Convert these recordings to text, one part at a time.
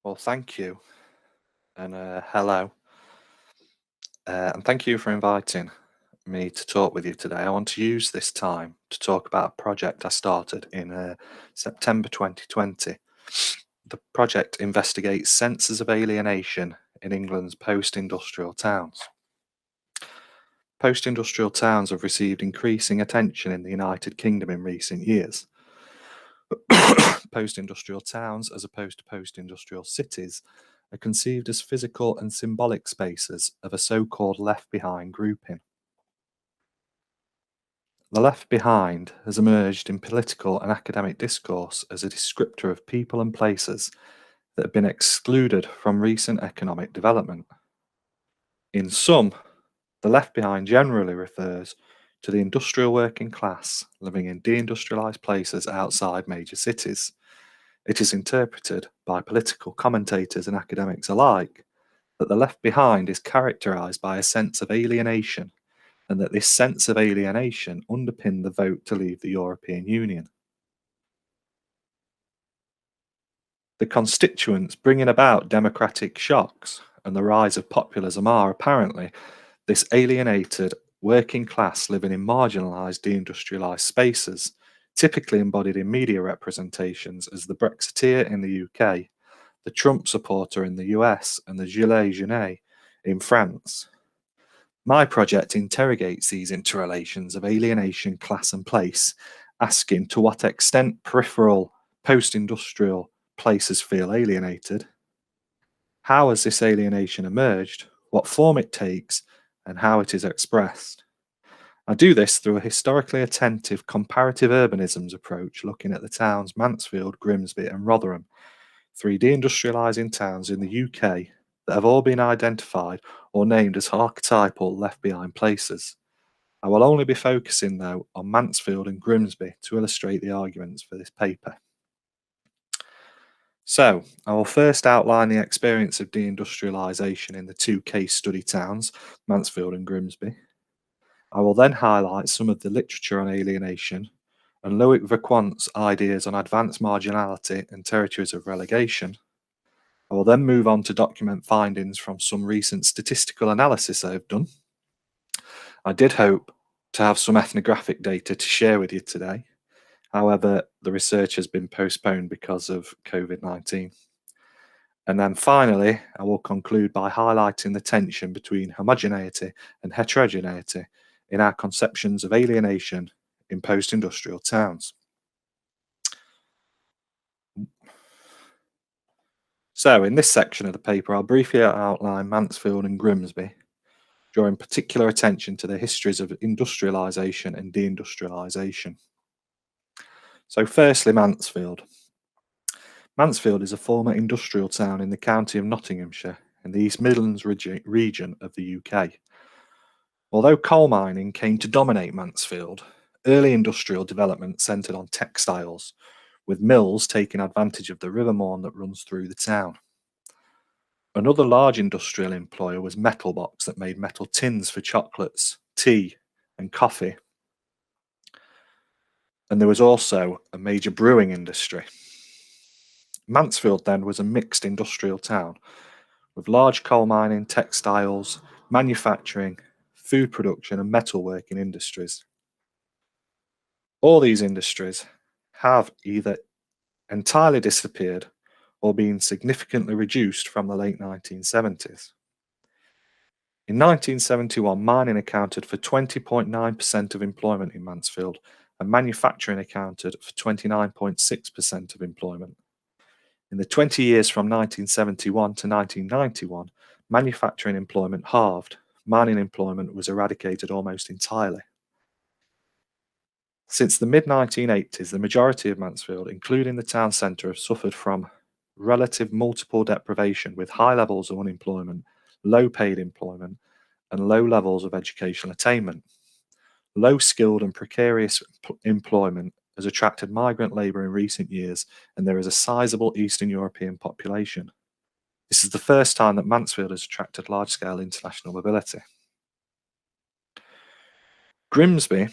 Well, thank you, and hello, and thank you for inviting me to talk with you today. I want to use this time to talk about a project I started in September 2020. The project investigates senses of alienation in England's post-industrial towns. Post-industrial towns have received increasing attention in the United Kingdom in recent years. Post-industrial towns, as opposed to post-industrial cities, are conceived as physical and symbolic spaces of a so-called left-behind grouping. The left behind has emerged in political and academic discourse as a descriptor of people and places that have been excluded from recent economic development. In sum, the left behind generally refers to the industrial working class living in deindustrialized places outside major cities. It is interpreted by political commentators and academics alike that the left behind is characterized by a sense of alienation, and that this sense of alienation underpinned the vote to leave the European Union. The constituents bringing about democratic shocks and the rise of populism are apparently this alienated working class living in marginalised deindustrialised spaces, typically embodied in media representations as the Brexiteer in the UK, the Trump supporter in the US, and the Gilets jaunes in France. My project interrogates these interrelations of alienation, class, and place, asking to what extent peripheral, post-industrial places feel alienated. How has this alienation emerged, what form it takes, and how it is expressed? I do this through a historically attentive comparative urbanisms approach, looking at the towns Mansfield, Grimsby, and Rotherham, three deindustrialising towns in the UK that have all been identified or named as archetypal left-behind places. I will only be focusing, though, on Mansfield and Grimsby to illustrate the arguments for this paper. So, I will first outline the experience of deindustrialisation in the two case study towns, Mansfield and Grimsby. I will then highlight some of the literature on alienation and Loic Verquant's ideas on advanced marginality and territories of relegation. I will then move on to document findings from some recent statistical analysis I have done. I did hope to have some ethnographic data to share with you today. However, the research has been postponed because of COVID-19. And then finally, I will conclude by highlighting the tension between homogeneity and heterogeneity in our conceptions of alienation in post-industrial towns. So, in this section of the paper, I'll briefly outline Mansfield and Grimsby, drawing particular attention to the histories of industrialisation and deindustrialisation. So, firstly, Mansfield. Mansfield is a former industrial town in the county of Nottinghamshire in the East Midlands region of the UK. Although coal mining came to dominate Mansfield, early industrial development centred on textiles, with mills taking advantage of the River Mourne that runs through the town. Another large industrial employer was Metalbox, that made metal tins for chocolates, tea, and coffee. And there was also a major brewing industry. Mansfield then was a mixed industrial town with large coal mining, textiles, manufacturing, food production, and metalworking industries. All these industries have either entirely disappeared or been significantly reduced from the late 1970s. In 1971, mining accounted for 20.9% of employment in Mansfield, and manufacturing accounted for 29.6% of employment. In the 20 years from 1971 to 1991, manufacturing employment halved. Mining employment was eradicated almost entirely. Since the mid-1980s, the majority of Mansfield, including the town centre, have suffered from relative multiple deprivation with high levels of unemployment, low paid employment, and low levels of educational attainment. Low skilled and precarious employment has attracted migrant labour in recent years, and there is a sizable Eastern European population. This is the first time that Mansfield has attracted large-scale international mobility. Grimsby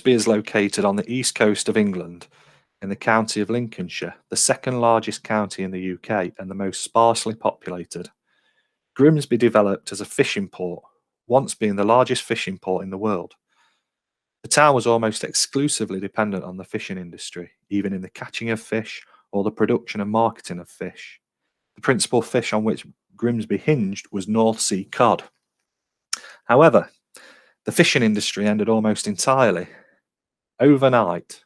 is located on the east coast of England in the county of Lincolnshire, the second largest county in the UK and the most sparsely populated. Grimsby developed as a fishing port, once being the largest fishing port in the world. The town was almost exclusively dependent on the fishing industry, even in the catching of fish or the production and marketing of fish. The principal fish on which Grimsby hinged was North Sea cod. However, the fishing industry ended almost entirely overnight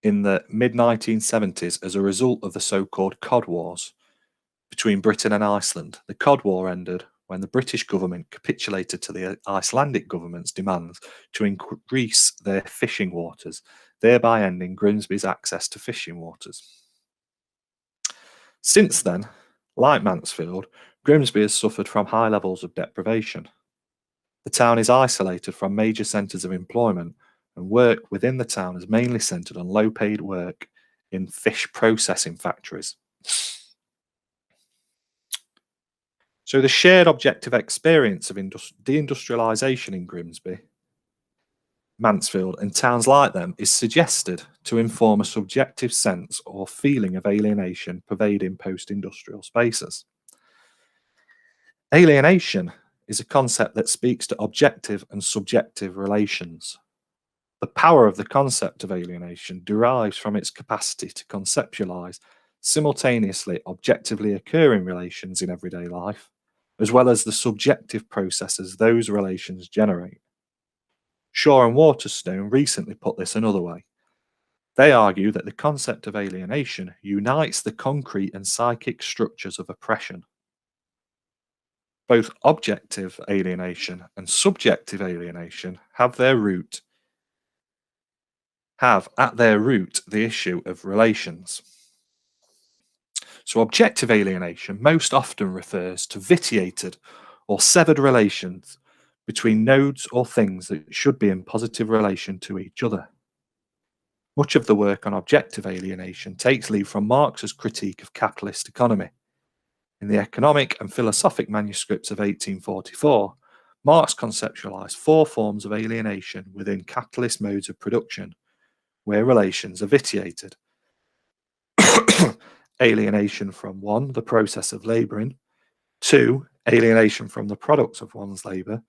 in the mid-1970s as a result of the so-called Cod Wars between Britain and Iceland. The Cod War ended when the British government capitulated to the Icelandic government's demands to increase their fishing waters, thereby ending Grimsby's access to fishing waters. Since then, like Mansfield, Grimsby has suffered from high levels of deprivation. The town is isolated from major centres of employment, and work within the town is mainly centred on low-paid work in fish processing factories. So the shared objective experience of deindustrialisation in Grimsby, Mansfield and towns like them is suggested to inform a subjective sense or feeling of alienation pervading post-industrial spaces. Alienation is a concept that speaks to objective and subjective relations. The power of the concept of alienation derives from its capacity to conceptualise simultaneously objectively occurring relations in everyday life, as well as the subjective processes those relations generate. Shaw and Waterstone recently put this another way. They argue that the concept of alienation unites the concrete and psychic structures of oppression. Both objective alienation and subjective alienation have at their root the issue of relations. So objective alienation most often refers to vitiated or severed relations between nodes or things that should be in positive relation to each other. Much of the work on objective alienation takes leave from Marx's critique of capitalist economy. In the economic and philosophic manuscripts of 1844, Marx conceptualized four forms of alienation within capitalist modes of production, where relations are vitiated. Alienation from 1, the process of labouring; 2, alienation from the products of one's labour;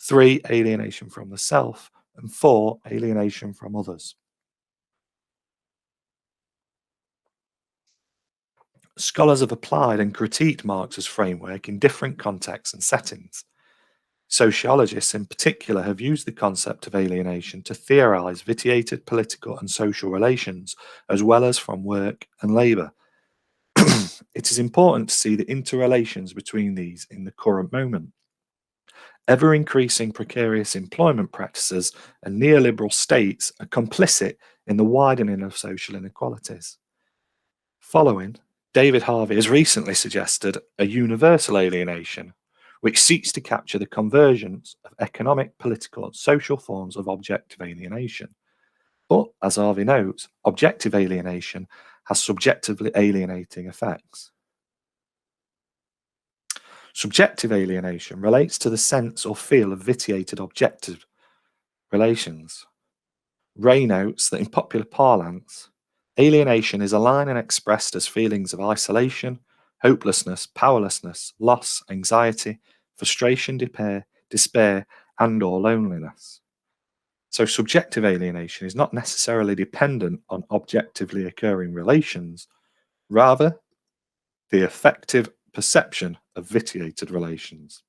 3, alienation from the self; and 4, alienation from others. Scholars have applied and critiqued Marx's framework in different contexts and settings. Sociologists in particular have used the concept of alienation to theorize vitiated political and social relations, as well as from work and labour. It is important to see the interrelations between these in the current moment. Ever-increasing precarious employment practices and neoliberal states are complicit in the widening of social inequalities. Following, David Harvey has recently suggested a universal alienation, which seeks to capture the convergence of economic, political, and social forms of objective alienation. But, as Harvey notes, objective alienation has subjectively alienating effects. Subjective alienation relates to the sense or feel of vitiated objective relations. Ray notes that in popular parlance, alienation is aligned and expressed as feelings of isolation, hopelessness, powerlessness, loss, anxiety, frustration, despair, and or loneliness. So subjective alienation is not necessarily dependent on objectively occurring relations, rather the effective perception of vitiated relations.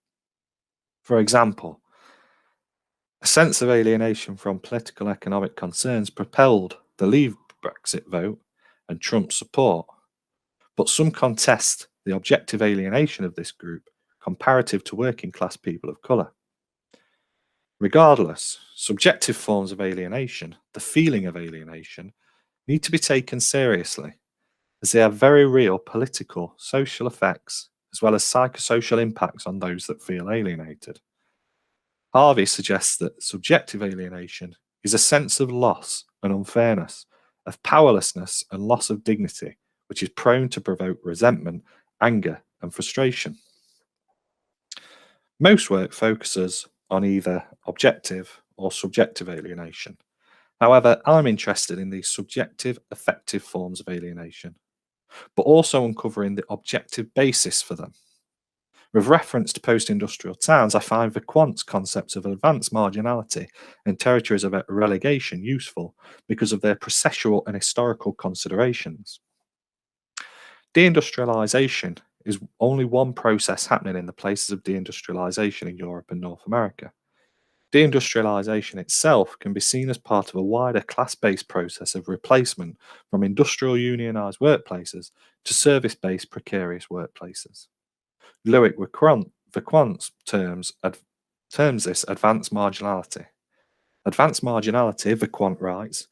For example, a sense of alienation from political economic concerns propelled the Leave Brexit vote and Trump's support, but some contest the objective alienation of this group comparative to working class people of colour. Regardless, subjective forms of alienation, the feeling of alienation, need to be taken seriously, as they have very real political, social effects, as well as psychosocial impacts on those that feel alienated. Harvey suggests that subjective alienation is a sense of loss and unfairness, of powerlessness and loss of dignity, which is prone to provoke resentment, anger, and frustration. Most work focuses on either objective or subjective alienation. However, I'm interested in these subjective, affective forms of alienation, but also uncovering the objective basis for them. With reference to post-industrial towns, I find Viquant's concepts of advanced marginality and territories of relegation useful because of their processual and historical considerations. Deindustrialization is only one process happening in the places of deindustrialization in Europe and North America. Deindustrialization itself can be seen as part of a wider class-based process of replacement from industrial unionized workplaces to service-based precarious workplaces. Louis Viquant terms this advanced marginality. Advanced marginality, Viquant writes,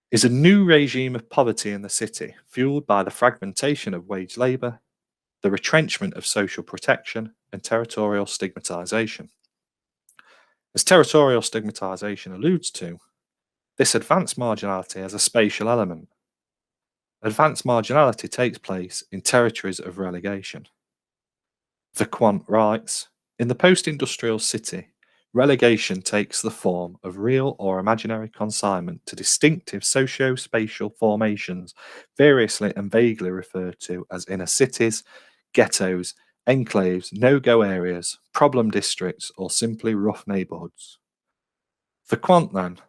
is a new regime of poverty in the city, fueled by the fragmentation of wage labour, the retrenchment of social protection, and territorial stigmatisation. As territorial stigmatisation alludes to, this advanced marginality has a spatial element. Advanced marginality takes place in territories of relegation. Viquant writes, in the post-industrial city, relegation takes the form of real or imaginary consignment to distinctive socio-spatial formations, variously and vaguely referred to as inner cities, ghettos, enclaves, no-go areas, problem districts, or simply rough neighbourhoods. Viquant then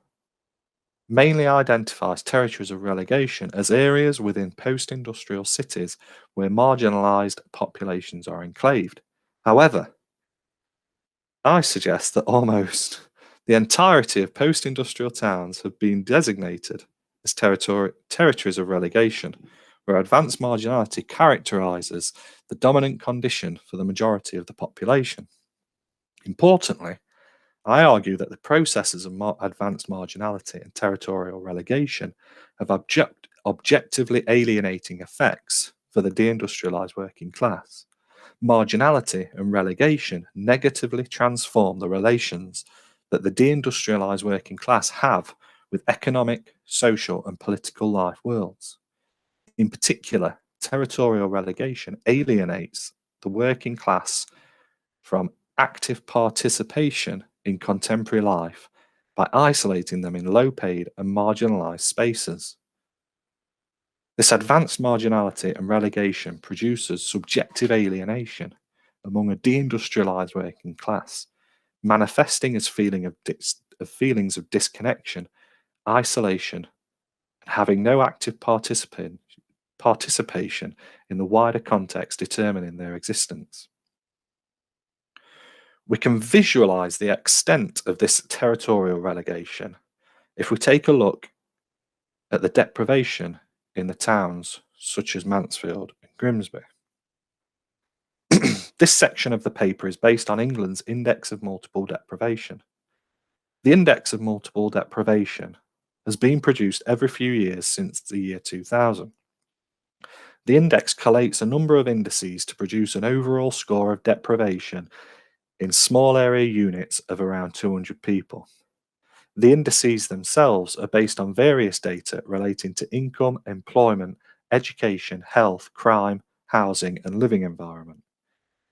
mainly identifies territories of relegation as areas within post-industrial cities where marginalised populations are enclaved. However, I suggest that almost the entirety of post-industrial towns have been designated as territories of relegation, where advanced marginality characterises the dominant condition for the majority of the population. Importantly, I argue that the processes of advanced marginality and territorial relegation have objectively alienating effects for the deindustrialised working class. Marginality and relegation negatively transform the relations that the deindustrialised working class have with economic, social, and political life worlds. In particular, territorial relegation alienates the working class from active participation in contemporary life by isolating them in low-paid and marginalised spaces. This advanced marginality and relegation produces subjective alienation among a deindustrialised working class, manifesting as feelings of disconnection, isolation, and having no active participation in the wider context determining their existence. We can visualize the extent of this territorial relegation if we take a look at the deprivation in the towns such as Mansfield and Grimsby. This section of the paper is based on England's Index of Multiple Deprivation. The Index of Multiple Deprivation has been produced every few years since the year 2000. The index collates a number of indices to produce an overall score of deprivation in small area units of around 200 people. The indices themselves are based on various data relating to income, employment, education, health, crime, housing, and living environment.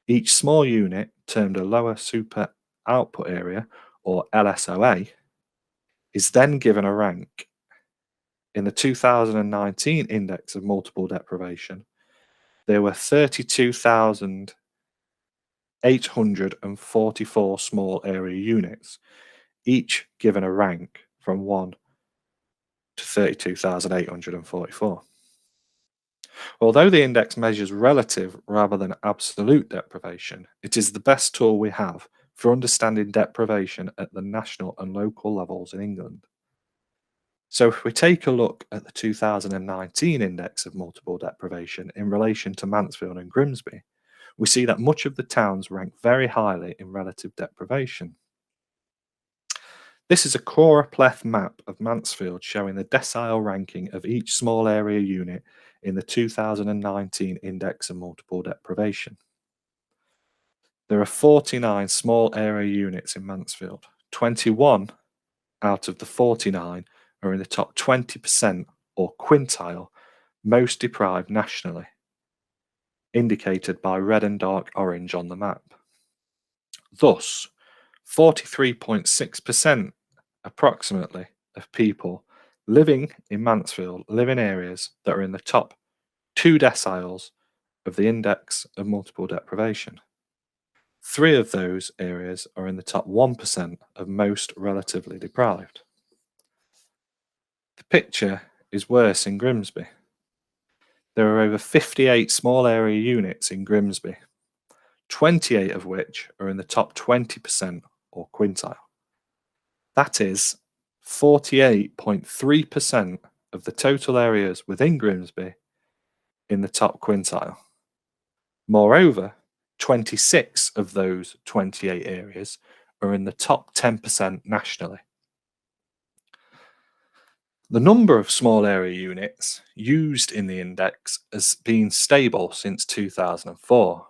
Each small unit, termed a lower super output area, or LSOA, is then given a rank. In the 2019 Index of Multiple Deprivation, there were 32,844 small area units, each given a rank from 1 to 32,844. Although the index measures relative rather than absolute deprivation, it is the best tool we have for understanding deprivation at the national and local levels in England. So if we take a look at the 2019 Index of Multiple Deprivation in relation to Mansfield and Grimsby, we see that much of the towns rank very highly in relative deprivation. This is a choropleth map of Mansfield showing the decile ranking of each small area unit in the 2019 Index of Multiple Deprivation. There are 49 small area units in Mansfield. 21 out of the 49 are in the top 20% or quintile most deprived nationally, indicated by red and dark orange on the map. Thus, 43.6% approximately of people living in Mansfield live in areas that are in the top 2 deciles of the index of multiple deprivation. 3 of those areas are in the top 1% of most relatively deprived. The picture is worse in Grimsby. There are over 58 small area units in Grimsby, 28 of which are in the top 20% or quintile. That is 48.3% of the total areas within Grimsby in the top quintile. Moreover, 26 of those 28 areas are in the top 10% nationally. The number of small area units used in the index has been stable since 2004.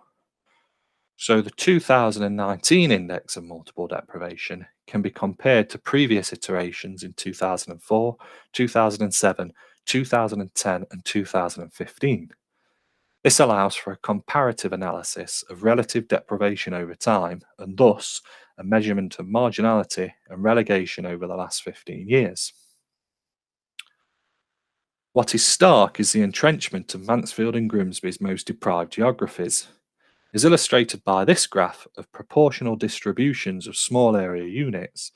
So the 2019 index of multiple deprivation can be compared to previous iterations in 2004, 2007, 2010, and 2015. This allows for a comparative analysis of relative deprivation over time and thus a measurement of marginality and relegation over the last 15 years. What is stark is the entrenchment of Mansfield and Grimsby's most deprived geographies, is illustrated by this graph of proportional distributions of small area units.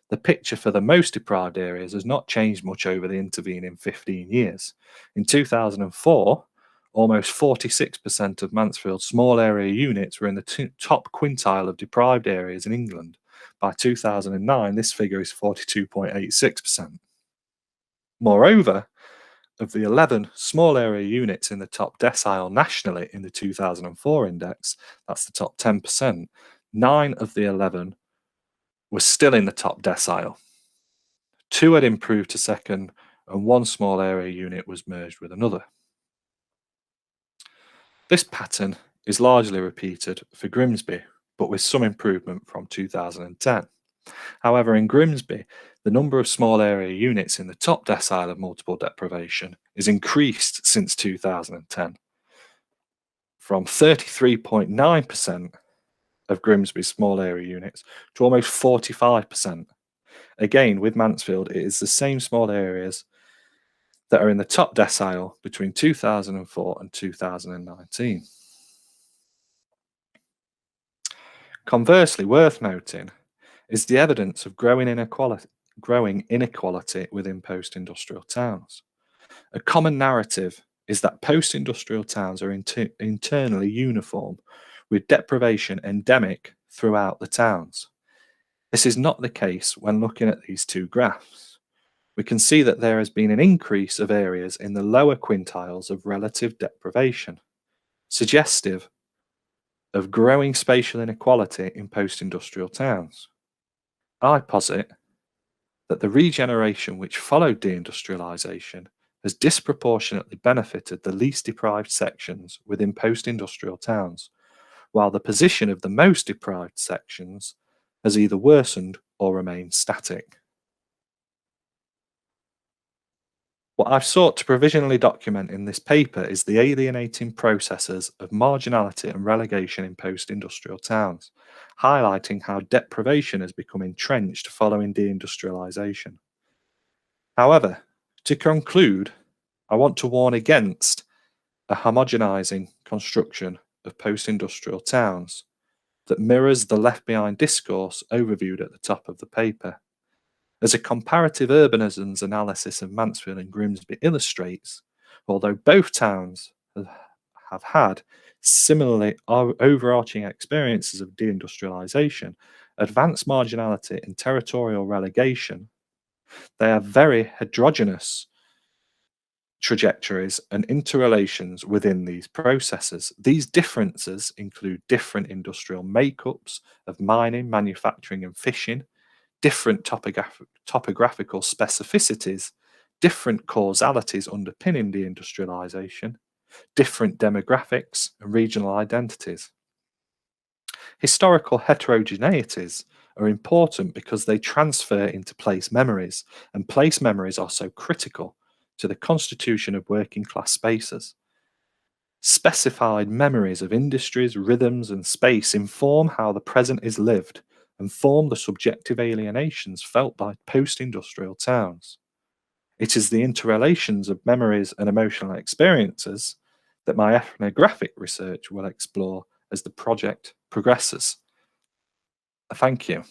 The picture for the most deprived areas has not changed much over the intervening 15 years. In 2004, almost 46% of Mansfield's small area units were in the top quintile of deprived areas in England. By 2009, this figure is 42.86%. Moreover, of the 11 small area units in the top decile nationally in the 2004 index, that's the top 10%, 9 of the 11 were still in the top decile. 2 had improved to second, and 1 small area unit was merged with another. This pattern is largely repeated for Grimsby, but with some improvement from 2010. However, in Grimsby, the number of small area units in the top decile of multiple deprivation is increased since 2010, from 33.9% of Grimsby's small area units to almost 45%. Again, with Mansfield, it is the same small areas that are in the top decile between 2004 and 2019. Conversely, worth noting is the evidence of growing inequality within post-industrial towns. A common narrative is that post-industrial towns are internally uniform, with deprivation endemic throughout the towns. This is not the case when looking at these 2 graphs. We can see that there has been an increase of areas in the lower quintiles of relative deprivation, suggestive of growing spatial inequality in post-industrial towns. I posit that the regeneration which followed deindustrialization has disproportionately benefited the least deprived sections within post-industrial towns, while the position of the most deprived sections has either worsened or remained static. What I've sought to provisionally document in this paper is the alienating processes of marginality and relegation in post-industrial towns, highlighting how deprivation has become entrenched following deindustrialization. However, to conclude, I want to warn against a homogenizing construction of post-industrial towns that mirrors the left behind discourse overviewed at the top of the paper. As a comparative urbanisms analysis of Mansfield and Grimsby illustrates, although both towns have had similarly overarching experiences of deindustrialization, advanced marginality and territorial relegation, they have very heterogeneous trajectories and interrelations within these processes. These differences include different industrial makeups of mining, manufacturing, and fishing, different topographical specificities, different causalities underpinning deindustrialization, different demographics and regional identities. Historical heterogeneities are important because they transfer into place memories, and place memories are so critical to the constitution of working class spaces. Specified memories of industries, rhythms, and space inform how the present is lived and form the subjective alienations felt by post industrial towns. It is the interrelations of memories and emotional experiences that my ethnographic research will explore as the project progresses. Thank you.